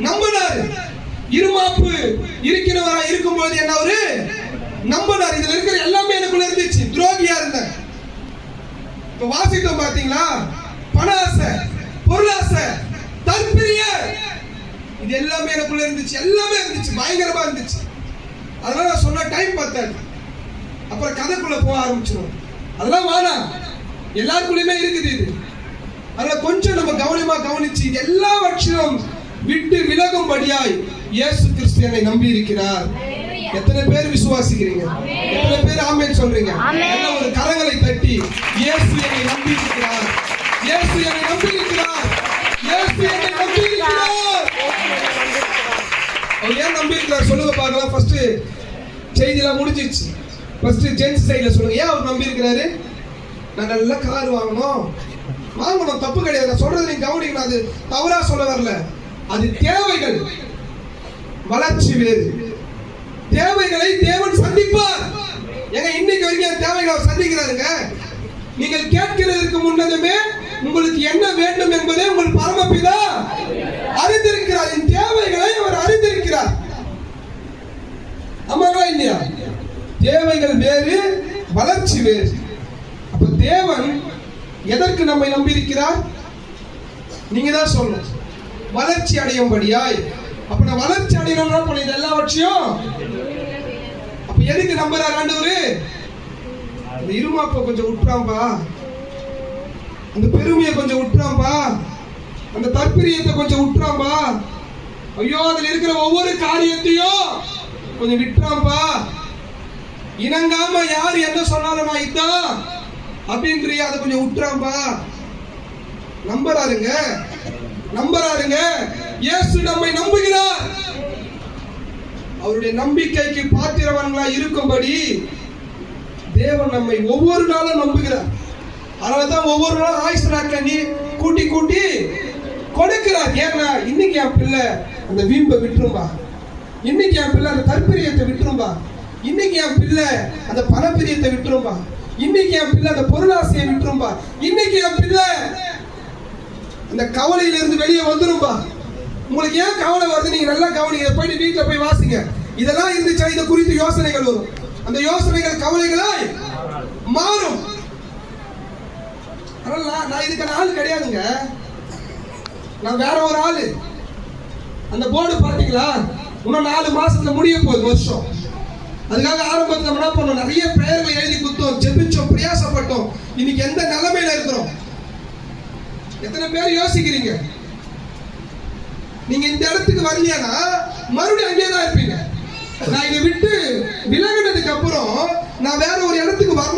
நம்பினார். இருமாப்பு இருக்கிறவரா இருக்கும்போது என்ன அவரு நம்பினார். இதுல இருக்கிற எல்லாமே எனக்குள்ள இருந்துச்சு. துரோகியா இருந்தேன். இப்ப வாசிட்டோம் பாத்தீங்களா? பண ஆசை, பொருளாசை, தற்பிரிய, இது எல்லாமே எனக்குள்ள இருந்துச்சு. எல்லாமே இருந்துச்சு, பயங்கரமா இருந்துச்சு. அதனால நான் சொன்ன டைம் பார்த்தாரு. அப்புறம் கதைக்குள்ள போக ஆரம்பிச்சிடும். அதெல்லாம் வேணாம், எல்லாருக்குள்ளயுமே இருக்குது இது. அதனால கொஞ்சம் நம்ம கவனமா கவனிச்சு இது எல்லாவற்றையும் விட்டு விலகும்படியாய் இயேசு கிறிஸ்து என்னை நம்பி இருக்கிறார். எத்தனை பேர் விசுவாசிக்கிறீங்க? எத்தனை பேர் ஆமென் சொல்றீங்க? எல்லாம் ஒரு கரங்களை தட்டி இயேசு என்னை நம்பி இருக்கிறார், இயேசு என்னை நம்பி இருக்கிறார், இயேசு என்னை நம்பி இருக்கிறார். அவர் ஏன் நம்பி இருக்கிறார் சொல்லுங்க பார்க்கலாம். ஃபர்ஸ்ட் செய்திலாம் முடிஞ்சிச்சு. ஃபர்ஸ்ட் ஜென்ஸ் சைடுல சொல்லுங்க. ஏன் அவர் நம்பி இருக்கிறாரு? நான் நல்ல கார் வாங்கணும், தப்பு கிடையாது. நான் சொல்றது நீங்க கவனிக்கணும். அது தவறா சொல்ல வரல. அது தேவைகள், வளர்ச்சி வேறு. தேவைகளை தேவன் சந்திப்பார். ஏங்க இன்னைக்கு வரைக்கும் தேவைகளை சந்திக்கிறாருங்க. நீங்கள் கேட்கிறதற்கு முன்னதுமே உங்களுக்கு என்ன வேண்டும் என்பதை உங்கள் பரமபிதா அறிந்திருக்கிறார். என் தேவைகளை அவர் அறிந்திருக்கிறார். ஆமாங்களா இல்லையா? தேவைகள் வேறு, வளர்ச்சி வேறு. அப்ப தேவன் எதற்கு நம்மை நம்பி இருக்கிறார்? நீங்க தான் சொல்லணும். வளர்ச்சி அடையும்படியாய். அப்ப நான் வளர்ச்சி அடையணும்னா பண்ண எல்லாவற்றையும் அப்ப எதுக்கு நம்புறார் ஆண்டவரு? அந்த இருமாப்பை கொஞ்சம் விட்டுறாம்பா, அந்த பெருமையை கொஞ்சம் விட்டுறாம்பா, அந்த தற்பிரியத்தை கொஞ்சம் விட்டுறாம்பா, ஐயோ அதுல இருக்கிற ஒவ்வொரு காரியத்தையும் கொஞ்சம் விட்டுறாம்பா, இணங்காம யாரு என்ன சொன்னாலும் நான் இதான் அப்படின்றியா அதை கொஞ்சம் விட்டுறாம்பா. நம்புறாருங்க, நம்புறாருங்க. இயேசு நம்மை நம்புகிறார். அவருடைய நம்பிக்கைக்கு பாத்திரவன்களா இருக்கும்படி தேவன் நம்மை ஒவ்வொரு நாளும் நம்புகிறார். அதனாலதான் ஒவ்வொரு நாளும் ஆயுசு நாட்களை நீ கூட்டி கூட்டி கொடுக்கிறார். ஏன்னா இன்னைக்கு என் பிள்ளை அந்த வீம்பை விட்டுரும்பா, இன்னைக்கு என் பிள்ளை அந்த தற்பிரியத்தை விட்டுரும்பா, இன்னைக்கு என் பிள்ளை அந்த பணப்பிரியத்தை விட்டுரும்பா, இன்னைக்கு என் பிள்ளை அந்த பொருளாசையை விட்டுரும்பா, இன்னைக்கு என் பிள்ளை அந்த கவலையில இருந்து வெளியே வந்துரும்பா. உங்களுக்கு ஏன் கவலை வருது? நீங்க நல்லா கவனிங்க. போயிட்டு வீட்டுல போய் வாசிங்க. இதெல்லாம் இருந்துச்சா இதை குறித்து யோசனைகள் வரும். அந்த யோசனைகள் கவலைகளாய் மாறும். நான் இதுக்கான ஆள் கிடையாதுங்க. நான் வேற ஒரு ஆளு. அந்த போர்டு பாத்தீங்களா? இன்னும் 4 மாசத்துல முடிய போகுது வருஷம். அதுக்காக ஆரம்பத்தில் நம்ம என்ன பண்ணோம்? நிறைய பெயர்களை எழுதி குத்தோம், ஜெபிச்சோம், பிரயாசப்பட்டோம். இன்னைக்கு எந்த நிலைமையில இருக்கிறோம்? எத்தனை பேர் யோசிக்கிறீங்க? நீங்க இந்த இடத்துக்கு வரலையானா மறுபடியும் அங்கேயே தான் இருப்பீங்க. நான் இதை விட்டு விலகினதுக்கு அப்புறம் நான் வேற ஒரு இடத்துக்கு